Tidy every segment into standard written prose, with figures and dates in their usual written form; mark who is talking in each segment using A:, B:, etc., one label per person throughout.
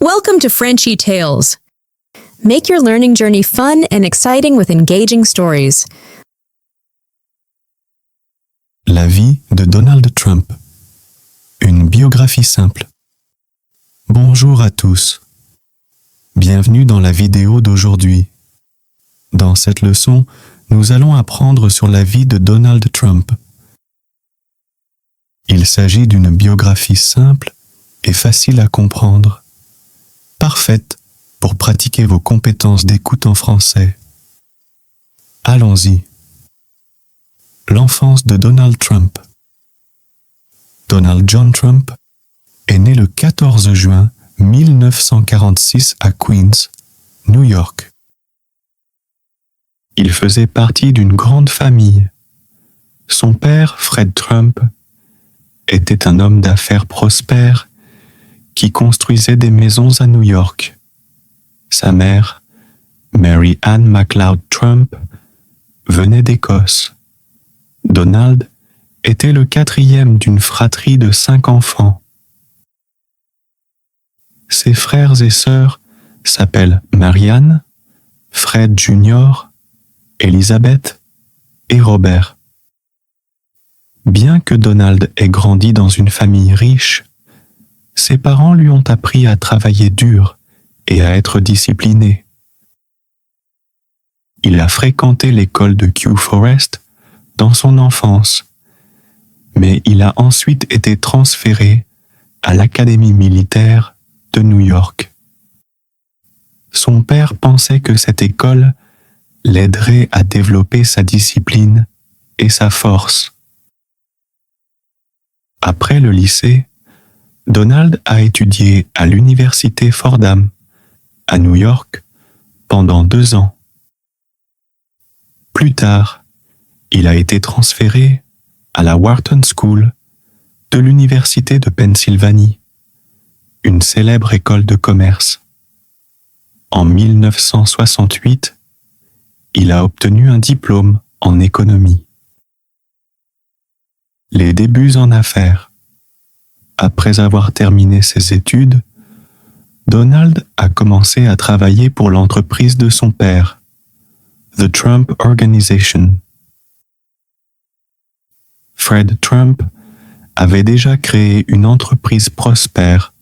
A: Welcome to Frenchy Tales. Make your learning journey fun and exciting with engaging stories.
B: La vie de Donald Trump. Une biographie simple. Bonjour à tous. Bienvenue dans la vidéo d'aujourd'hui. Dans cette leçon, nous allons apprendre sur la vie de Donald Trump. Il s'agit d'une biographie simple et facile à comprendre. Parfaite pour pratiquer vos compétences d'écoute en français. Allons-y. L'enfance de Donald Trump. Donald John Trump est né le 14 juin 1946 à Queens, New York. Il faisait partie d'une grande famille. Son père, Fred Trump, était un homme d'affaires prospère qui construisait des maisons à New York. Sa mère, Mary Ann MacLeod Trump, venait d'Écosse. Donald était le quatrième d'une fratrie de 5 enfants. Ses frères et sœurs s'appellent Marianne, Fred Jr., Elizabeth et Robert. Bien que Donald ait grandi dans une famille riche, ses parents lui ont appris à travailler dur et à être discipliné. Il a fréquenté l'école de Kew Forest dans son enfance, mais il a ensuite été transféré à l'Académie militaire de New York. Son père pensait que cette école l'aiderait à développer sa discipline et sa force. Après le lycée, Donald a étudié à l'université Fordham, à New York, pendant 2 ans. Plus tard, il a été transféré à la Wharton School de l'université de Pennsylvanie, une célèbre école de commerce. En 1968, il a obtenu un diplôme en économie. Les débuts en affaires. Après avoir terminé ses études, Donald a commencé à travailler pour l'entreprise de son père, The Trump Organization. Fred Trump avait déjà créé une entreprise prospère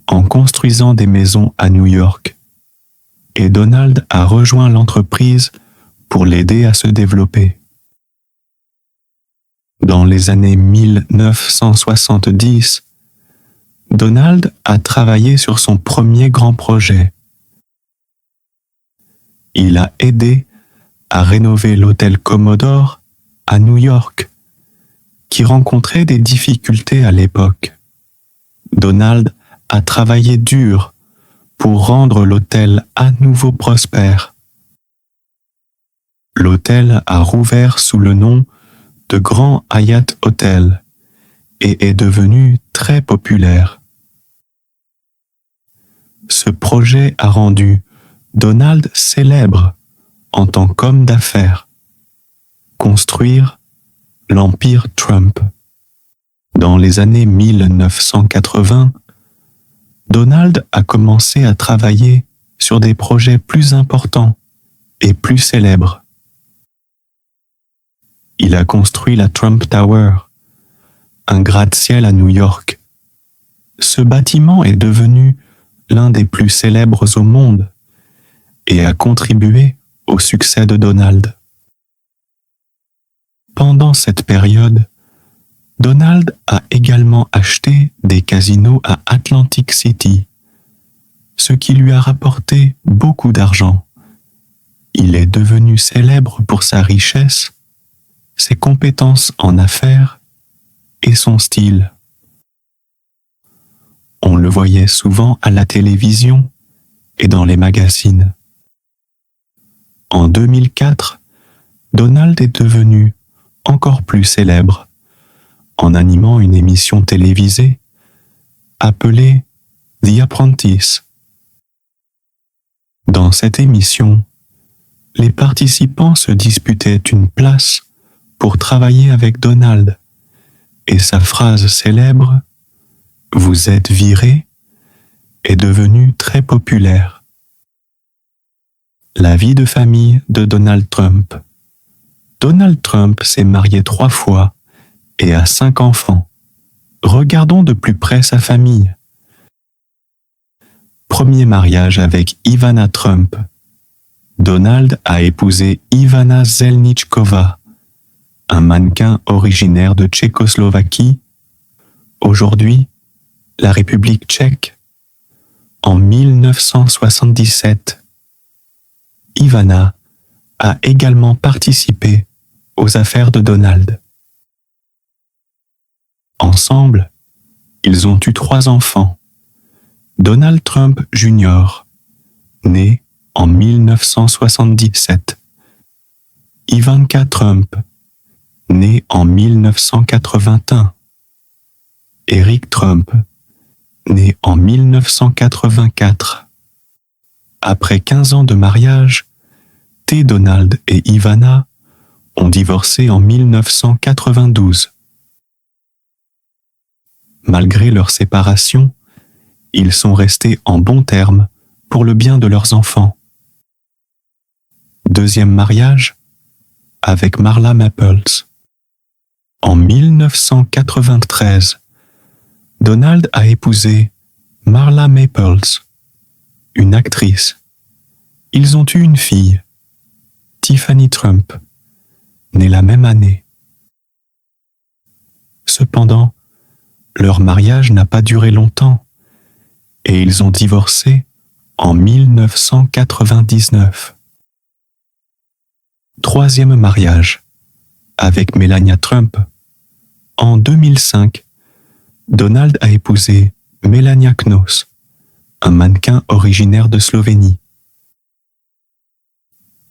B: en construisant des maisons à New York, et Donald a rejoint l'entreprise pour l'aider à se développer. Dans les années 1970, Donald a travaillé sur son premier grand projet. Il a aidé à rénover l'hôtel Commodore à New York, qui rencontrait des difficultés à l'époque. Donald a travaillé dur pour rendre l'hôtel à nouveau prospère. L'hôtel a rouvert sous le nom de Grand Hyatt Hotel et est devenu très populaire. Ce projet a rendu Donald célèbre en tant qu'homme d'affaires. Construire l'Empire Trump. Dans les années 1980, Donald a commencé à travailler sur des projets plus importants et plus célèbres. Il a construit la Trump Tower, un gratte-ciel à New York. Ce bâtiment est devenu l'un des plus célèbres au monde et a contribué au succès de Donald. Pendant cette période, Donald a également acheté des casinos à Atlantic City, ce qui lui a rapporté beaucoup d'argent. Il est devenu célèbre pour sa richesse, ses compétences en affaires et son style. On le voyait souvent à la télévision et dans les magazines. En 2004, Donald est devenu encore plus célèbre en animant une émission télévisée appelée The Apprentice. Dans cette émission, les participants se disputaient une place pour travailler avec Donald et sa phrase célèbre « Vous êtes viré » est devenue très très populaire. La vie de famille de Donald Trump. Donald Trump s'est marié 3 fois et a 5 enfants. Regardons de plus près sa famille. Premier mariage avec Ivana Trump. Donald a épousé Ivana Zelničková, un mannequin originaire de Tchécoslovaquie, aujourd'hui la République tchèque. En 1977, Ivana a également participé aux affaires de Donald. Ensemble, ils ont eu 3 enfants. Donald Trump Jr., né en 1977. Ivanka Trump, né en 1981. Eric Trump, né en 1984. Après 15 ans de mariage, T. Donald et Ivana ont divorcé en 1992. Malgré leur séparation, ils sont restés en bons termes pour le bien de leurs enfants. Deuxième mariage avec Marla Maples. En 1993, Donald a épousé Marla Maples, une actrice. Ils ont eu une fille, Tiffany Trump, née la même année. Cependant, leur mariage n'a pas duré longtemps et ils ont divorcé en 1999. Troisième mariage avec Melania Trump. En 2005, Donald a épousé Melania Knos, un mannequin originaire de Slovénie.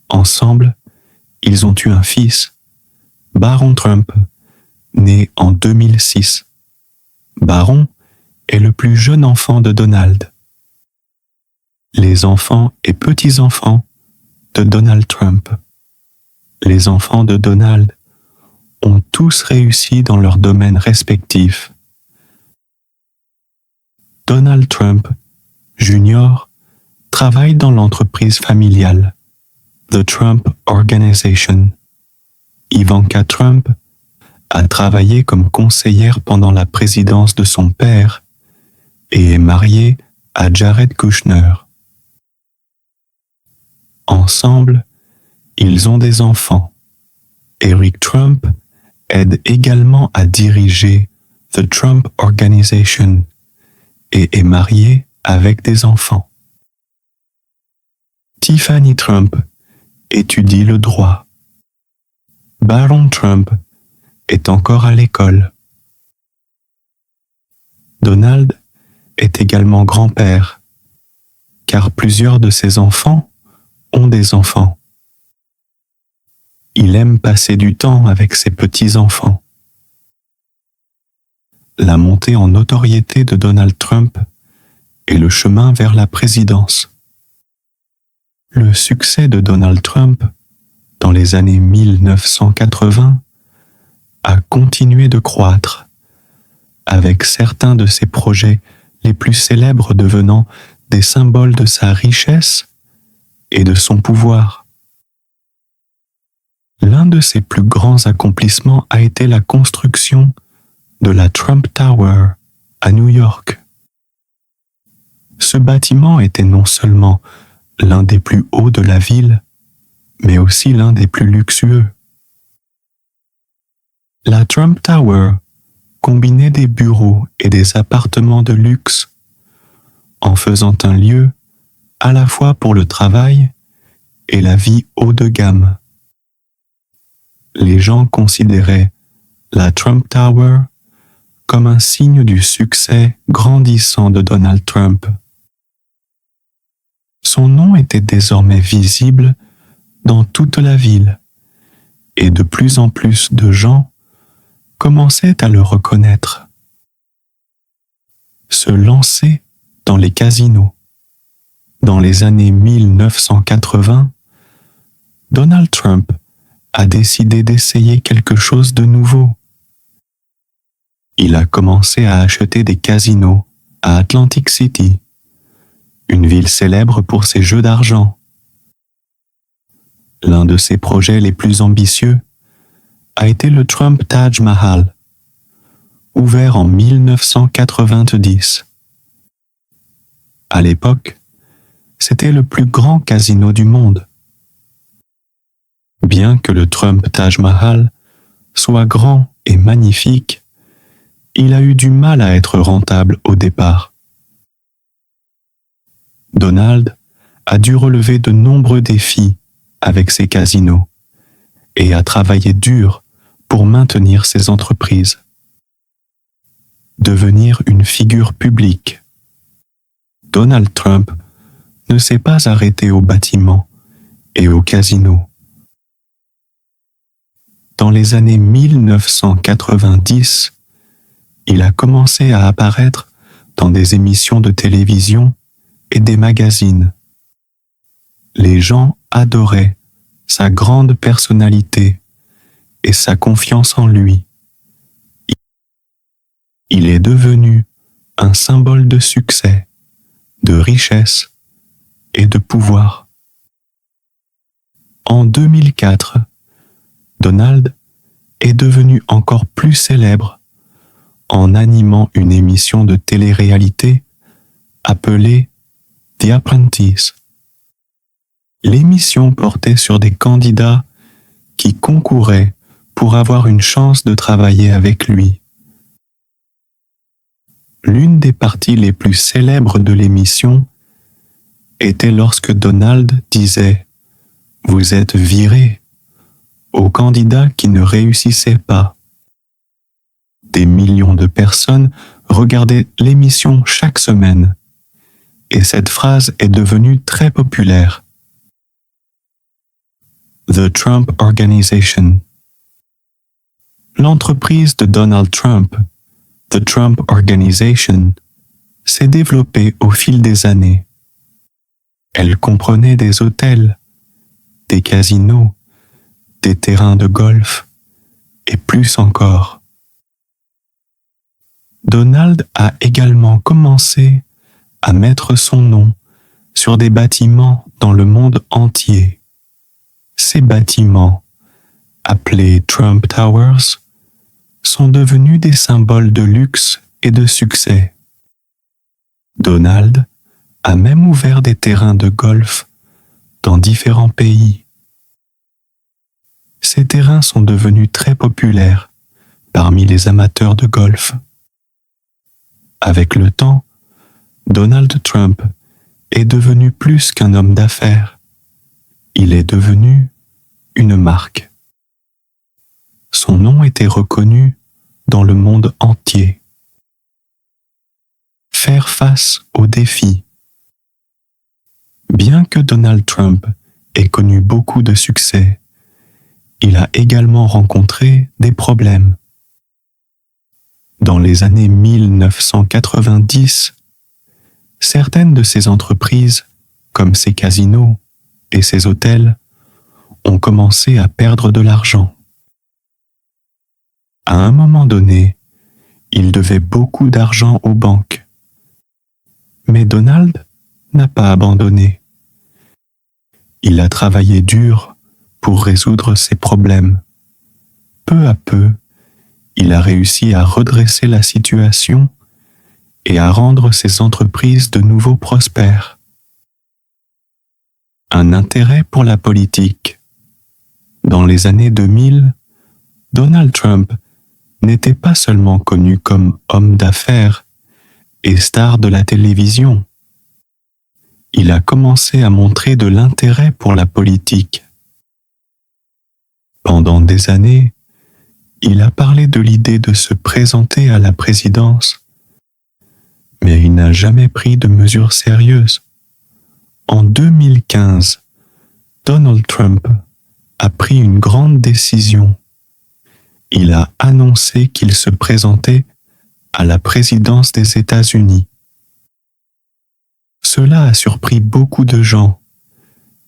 B: Ensemble, ils ont eu un fils, Baron Trump, né en 2006. Baron est le plus jeune enfant de Donald. Les enfants et petits-enfants de Donald Trump. Les enfants de Donald ont tous réussi dans leurs domaines respectifs. Donald Trump Jr. travaille dans l'entreprise familiale, The Trump Organization. Ivanka Trump a travaillé comme conseillère pendant la présidence de son père et est mariée à Jared Kushner. Ensemble, ils ont des enfants. Eric Trump aide également à diriger The Trump Organization et est marié avec des enfants. Tiffany Trump étudie le droit. Baron Trump est encore à l'école. Donald est également grand-père, car plusieurs de ses enfants ont des enfants. Il aime passer du temps avec ses petits-enfants. La montée en notoriété de Donald Trump est le chemin vers la présidence. Le succès de Donald Trump dans les années 1980 a continué de croître, avec certains de ses projets les plus célèbres devenant des symboles de sa richesse et de son pouvoir. L'un de ses plus grands accomplissements a été la construction de la Trump Tower à New York. Ce bâtiment était non seulement l'un des plus hauts de la ville, mais aussi l'un des plus luxueux. La Trump Tower combinait des bureaux et des appartements de luxe, en faisant un lieu à la fois pour le travail et la vie haut de gamme. Les gens considéraient la Trump Tower comme un signe du succès grandissant de Donald Trump. Son nom était désormais visible dans toute la ville et de plus en plus de gens commençaient à le reconnaître. Se lancer dans les casinos. Dans les années 1980, Donald Trump a décidé d'essayer quelque chose de nouveau. Il a commencé à acheter des casinos à Atlantic City, une ville célèbre pour ses jeux d'argent. L'un de ses projets les plus ambitieux a été le Trump Taj Mahal, ouvert en 1990. À l'époque, c'était le plus grand casino du monde. Bien que le Trump Taj Mahal soit grand et magnifique, il a eu du mal à être rentable au départ. Donald a dû relever de nombreux défis avec ses casinos et a travaillé dur pour maintenir ses entreprises. Devenir une figure publique. Donald Trump ne s'est pas arrêté aux bâtiments et aux casinos. Dans les années 1990, il a commencé à apparaître dans des émissions de télévision et des magazines. Les gens adoraient sa grande personnalité et sa confiance en lui. Il est devenu un symbole de succès, de richesse et de pouvoir. En 2004, Donald est devenu encore plus célèbre en animant une émission de télé-réalité appelée The Apprentice. L'émission portait sur des candidats qui concouraient pour avoir une chance de travailler avec lui. L'une des parties les plus célèbres de l'émission était lorsque Donald disait « Vous êtes viré » aux candidats qui ne réussissaient pas. Des millions de personnes regardaient l'émission chaque semaine et cette phrase est devenue très populaire. The Trump Organization. L'entreprise de Donald Trump, The Trump Organization, s'est développée au fil des années. Elle comprenait des hôtels, des casinos, des terrains de golf et plus encore. Donald a également commencé à mettre son nom sur des bâtiments dans le monde entier. Ces bâtiments, appelés Trump Towers, sont devenus des symboles de luxe et de succès. Donald a même ouvert des terrains de golf dans différents pays. Ces terrains sont devenus très populaires parmi les amateurs de golf. Avec le temps, Donald Trump est devenu plus qu'un homme d'affaires. Il est devenu une marque. Son nom était reconnu dans le monde entier. Faire face aux défis. Bien que Donald Trump ait connu beaucoup de succès, il a également rencontré des problèmes. Dans les années 1990, certaines de ses entreprises, comme ses casinos et ses hôtels, ont commencé à perdre de l'argent. À un moment donné, il devait beaucoup d'argent aux banques. Mais Donald n'a pas abandonné. Il a travaillé dur pour résoudre ses problèmes. Peu à peu, il a réussi à redresser la situation et à rendre ses entreprises de nouveau prospères. Un intérêt pour la politique. Dans les années 2000, Donald Trump n'était pas seulement connu comme homme d'affaires et star de la télévision. Il a commencé à montrer de l'intérêt pour la politique. Pendant des années, il a parlé de l'idée de se présenter à la présidence, mais il n'a jamais pris de mesures sérieuses. En 2015, Donald Trump a pris une grande décision. Il a annoncé qu'il se présentait à la présidence des États-Unis. Cela a surpris beaucoup de gens,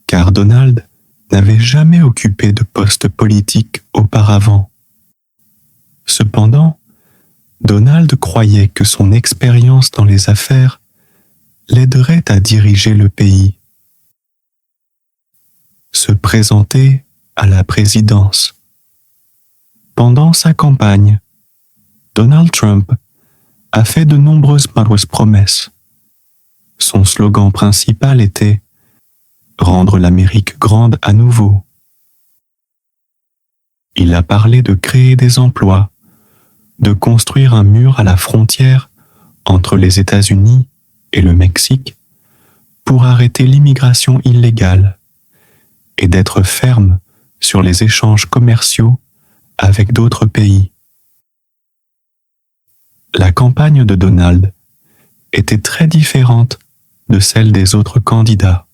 B: car Donald n'avait jamais occupé de poste politique auparavant. Cependant, Donald croyait que son expérience dans les affaires l'aiderait à diriger le pays. Se présenter à la présidence. Pendant sa campagne, Donald Trump a fait de nombreuses promesses. Son slogan principal était « Rendre l'Amérique grande à nouveau ». Il a parlé de créer des emplois, de construire un mur à la frontière entre les États-Unis et le Mexique pour arrêter l'immigration illégale et d'être ferme sur les échanges commerciaux avec d'autres pays. La campagne de Donald était très différente de celle des autres candidats.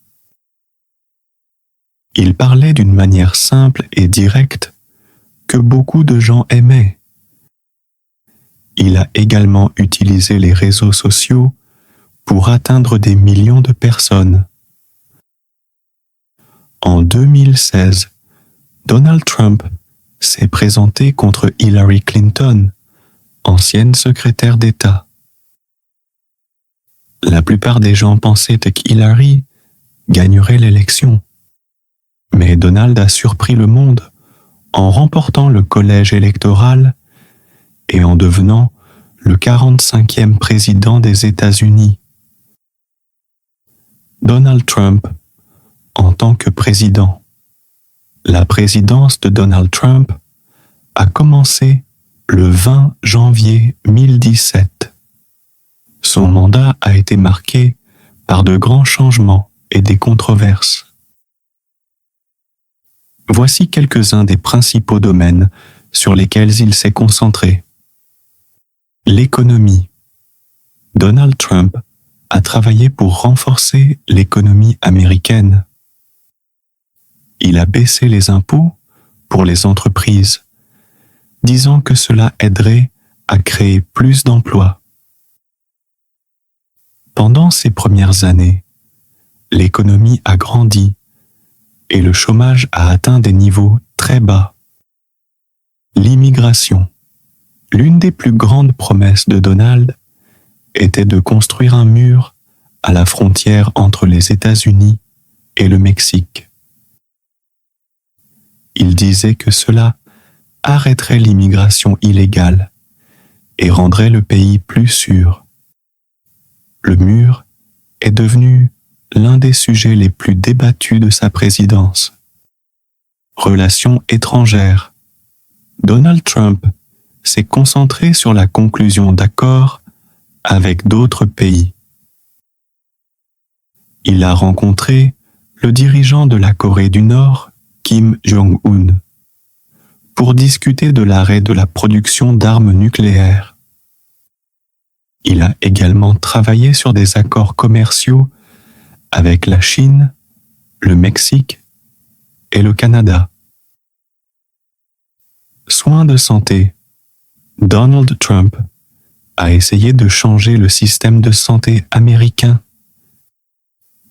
B: Il parlait d'une manière simple et directe que beaucoup de gens aimaient. Il a également utilisé les réseaux sociaux pour atteindre des millions de personnes. En 2016, Donald Trump s'est présenté contre Hillary Clinton, ancienne secrétaire d'État. La plupart des gens pensaient qu'Hillary gagnerait l'élection. Mais Donald a surpris le monde en remportant le collège électoral et en devenant le 45e président des États-Unis. Donald Trump en tant que président. La présidence de Donald Trump a commencé le 20 janvier 2017. Son mandat a été marqué par de grands changements et des controverses. Voici quelques-uns des principaux domaines sur lesquels il s'est concentré. L'économie. Donald Trump a travaillé pour renforcer l'économie américaine. Il a baissé les impôts pour les entreprises, disant que cela aiderait à créer plus d'emplois. Pendant ces premières années, l'économie a grandi et le chômage a atteint des niveaux très bas. L'immigration. L'une des plus grandes promesses de Donald était de construire un mur à la frontière entre les États-Unis et le Mexique. Il disait que cela arrêterait l'immigration illégale et rendrait le pays plus sûr. Le mur est devenu l'un des sujets les plus débattus de sa présidence. Relations étrangères. Donald Trump s'est concentré sur la conclusion d'accords avec d'autres pays. Il a rencontré le dirigeant de la Corée du Nord, Kim Jong-un, pour discuter de l'arrêt de la production d'armes nucléaires. Il a également travaillé sur des accords commerciaux avec la Chine, le Mexique et le Canada. Soins de santé. Donald Trump a essayé de changer le système de santé américain.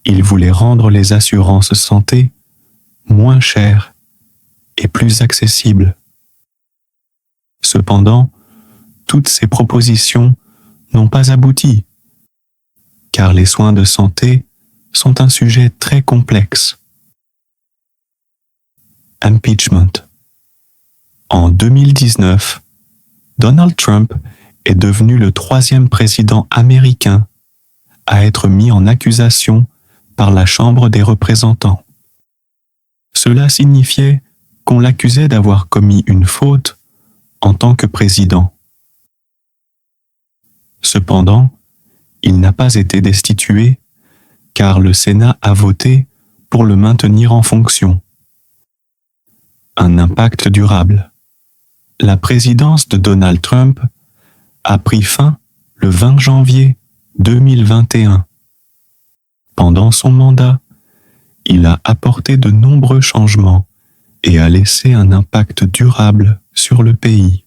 B: Il voulait rendre les assurances santé moins chères et plus accessibles. Cependant, toutes ces propositions n'ont pas abouti, car les soins de santé sont un sujet très complexe. Impeachment. En 2019, Donald Trump est devenu le 3e président américain à être mis en accusation par la Chambre des représentants. Cela signifiait qu'on l'accusait d'avoir commis une faute en tant que président. Cependant, il n'a pas été destitué car le Sénat a voté pour le maintenir en fonction. Un impact durable. La présidence de Donald Trump a pris fin le 20 janvier 2021. Pendant son mandat, il a apporté de nombreux changements et a laissé un impact durable sur le pays.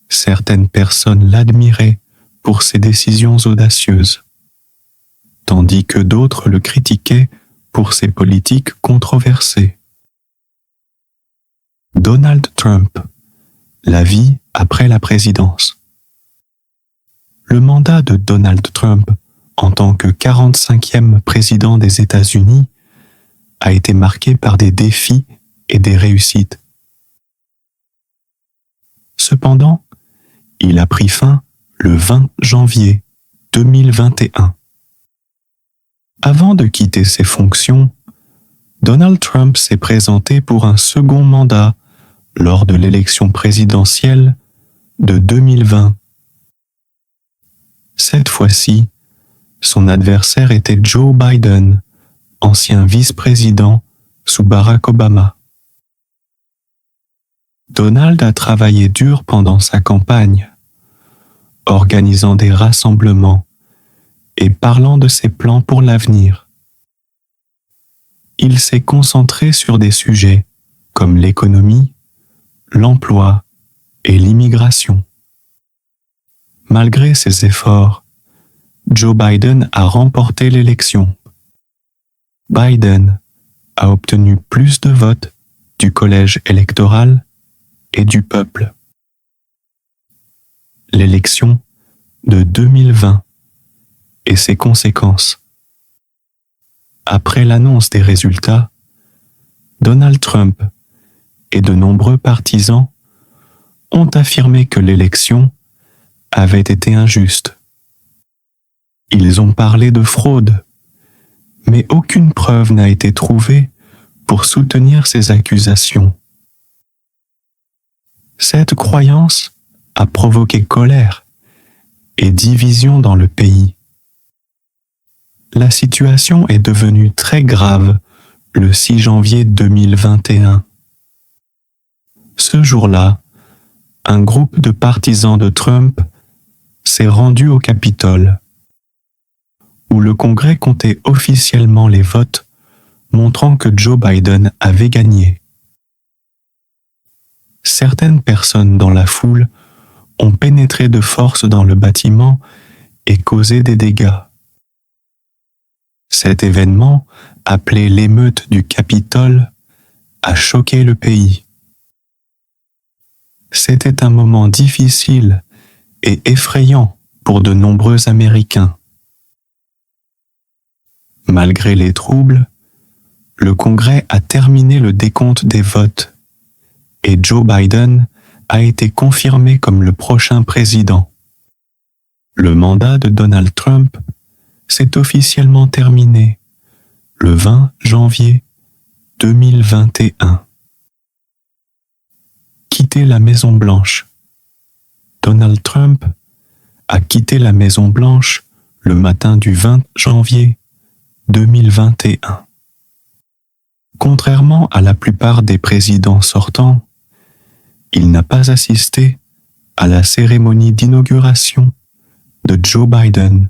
B: Certaines personnes l'admiraient pour ses décisions audacieuses, tandis que d'autres le critiquaient pour ses politiques controversées. Donald Trump, la vie après la présidence. Le mandat de Donald Trump en tant que 45e président des États-Unis a été marqué par des défis et des réussites. Cependant, il a pris fin le 20 janvier 2021. Avant de quitter ses fonctions, Donald Trump s'est présenté pour un second mandat lors de l'élection présidentielle de 2020. Cette fois-ci, son adversaire était Joe Biden, ancien vice-président sous Barack Obama. Donald a travaillé dur pendant sa campagne, organisant des rassemblements et parlant de ses plans pour l'avenir. Il s'est concentré sur des sujets comme l'économie, l'emploi et l'immigration. Malgré ses efforts, Joe Biden a remporté l'élection. Biden a obtenu plus de votes du collège électoral et du peuple. L'élection de 2020 et ses conséquences. Après l'annonce des résultats, Donald Trump et de nombreux partisans ont affirmé que l'élection avait été injuste. Ils ont parlé de fraude, mais aucune preuve n'a été trouvée pour soutenir ces accusations. Cette croyance a provoqué colère et division dans le pays. La situation est devenue très grave le 6 janvier 2021. Ce jour-là, un groupe de partisans de Trump s'est rendu au Capitole, où le Congrès comptait officiellement les votes montrant que Joe Biden avait gagné. Certaines personnes dans la foule ont pénétré de force dans le bâtiment et causé des dégâts. Cet événement, appelé l'émeute du Capitole, a choqué le pays. C'était un moment difficile et effrayant pour de nombreux Américains. Malgré les troubles, le Congrès a terminé le décompte des votes et Joe Biden a été confirmé comme le prochain président. Le mandat de Donald Trump s'est officiellement terminé le 20 janvier 2021. Quitter la Maison-Blanche. Donald Trump a quitté la Maison-Blanche le matin du 20 janvier 2021. Contrairement à la plupart des présidents sortants, il n'a pas assisté à la cérémonie d'inauguration de Joe Biden,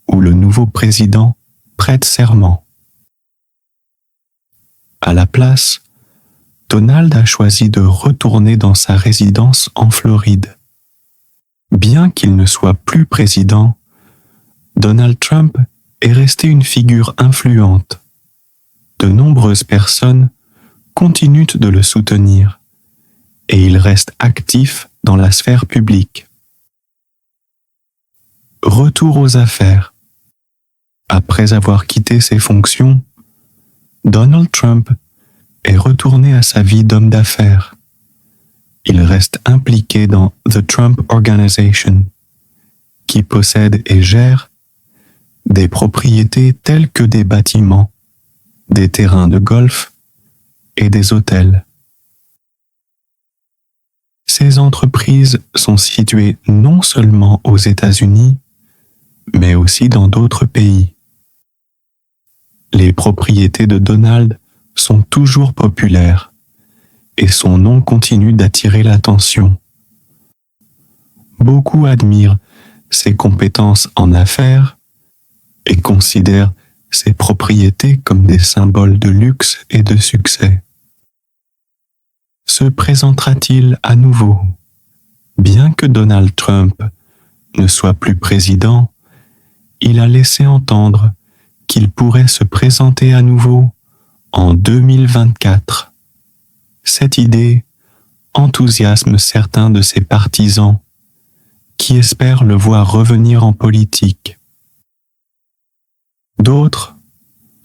B: où le nouveau président prête serment. À la place, Donald a choisi de retourner dans sa résidence en Floride. Bien qu'il ne soit plus président, Donald Trump est resté une figure influente. De nombreuses personnes continuent de le soutenir et il reste actif dans la sphère publique. Retour aux affaires. Après avoir quitté ses fonctions, Donald Trump est retourné à sa vie d'homme d'affaires. Il reste impliqué dans The Trump Organization, qui possède et gère des propriétés telles que des bâtiments, des terrains de golf et des hôtels. Ces entreprises sont situées non seulement aux États-Unis, mais aussi dans d'autres pays. Les propriétés de Donald sont toujours populaires et son nom continue d'attirer l'attention. Beaucoup admirent ses compétences en affaires et considèrent ses propriétés comme des symboles de luxe et de succès. Se présentera-t-il à nouveau? Bien que Donald Trump ne soit plus président, il a laissé entendre qu'il pourrait se présenter à nouveau en 2024. Cette idée enthousiasme certains de ses partisans qui espèrent le voir revenir en politique. D'autres,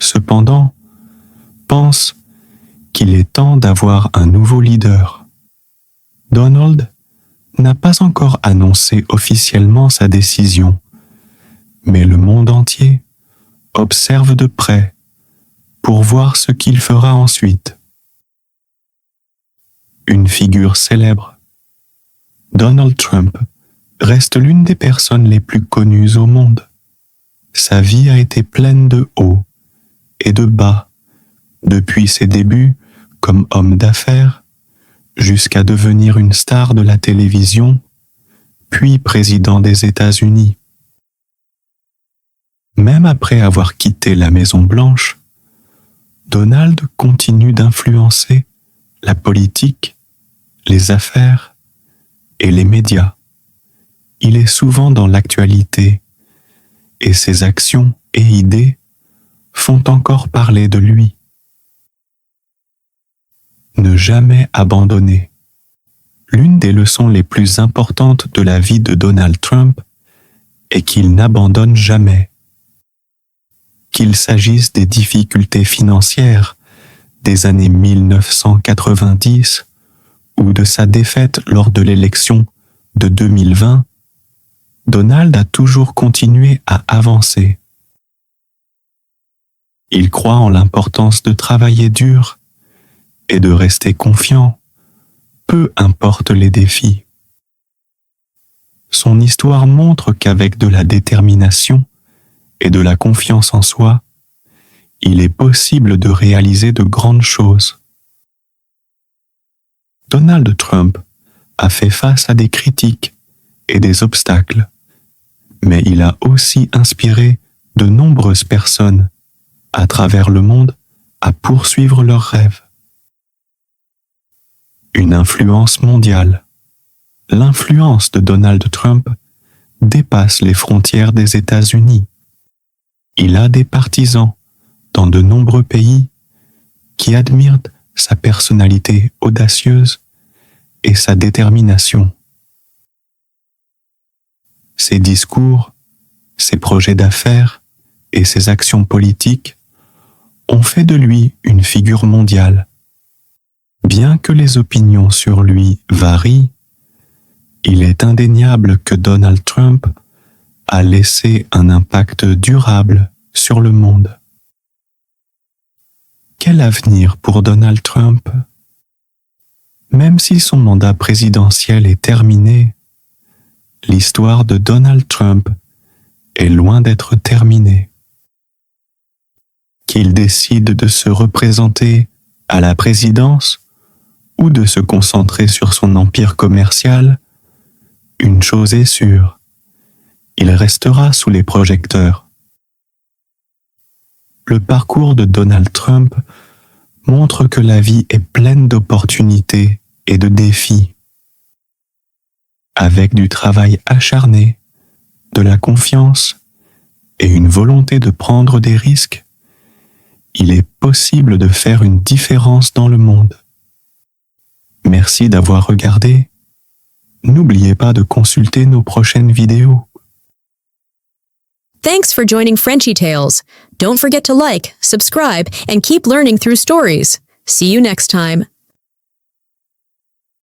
B: cependant, pensent qu'il est temps d'avoir un nouveau leader. Donald n'a pas encore annoncé officiellement sa décision, mais le monde entier observe de près pour voir ce qu'il fera ensuite. Une figure célèbre, Donald Trump reste l'une des personnes les plus connues au monde. Sa vie a été pleine de hauts et de bas, depuis ses débuts comme homme d'affaires jusqu'à devenir une star de la télévision, puis président des États-Unis. Même après avoir quitté la Maison-Blanche, Donald continue d'influencer la politique, les affaires et les médias. Il est souvent dans l'actualité et ses actions et idées font encore parler de lui. Ne jamais abandonner. L'une des leçons les plus importantes de la vie de Donald Trump est qu'il n'abandonne jamais. Qu'il s'agisse des difficultés financières des années 1990 ou de sa défaite lors de l'élection de 2020, Donald a toujours continué à avancer. Il croit en l'importance de travailler dur et de rester confiant, peu importe les défis. Son histoire montre qu'avec de la détermination et de la confiance en soi, il est possible de réaliser de grandes choses. Donald Trump a fait face à des critiques et des obstacles, mais il a aussi inspiré de nombreuses personnes à travers le monde à poursuivre leurs rêves. Une influence mondiale. L'influence de Donald Trump dépasse les frontières des États-Unis. Il a des partisans dans de nombreux pays qui admirent sa personnalité audacieuse et sa détermination. Ses discours, ses projets d'affaires et ses actions politiques ont fait de lui une figure mondiale. Bien que les opinions sur lui varient, il est indéniable que Donald Trump a laissé un impact durable sur le monde. Quel avenir pour Donald Trump? Même si son mandat présidentiel est terminé, l'histoire de Donald Trump est loin d'être terminée. Qu'il décide de se représenter à la présidence ou de se concentrer sur son empire commercial, une chose est sûre, il restera sous les projecteurs. Le parcours de Donald Trump montre que la vie est pleine d'opportunités et de défis. Avec du travail acharné, de la confiance et une volonté de prendre des risques, il est possible de faire une différence dans le monde. Merci d'avoir regardé. N'oubliez pas de consulter nos prochaines vidéos.
A: Thanks for joining Frenchy Tales. Don't forget to like, subscribe, and keep learning through stories. See you next time.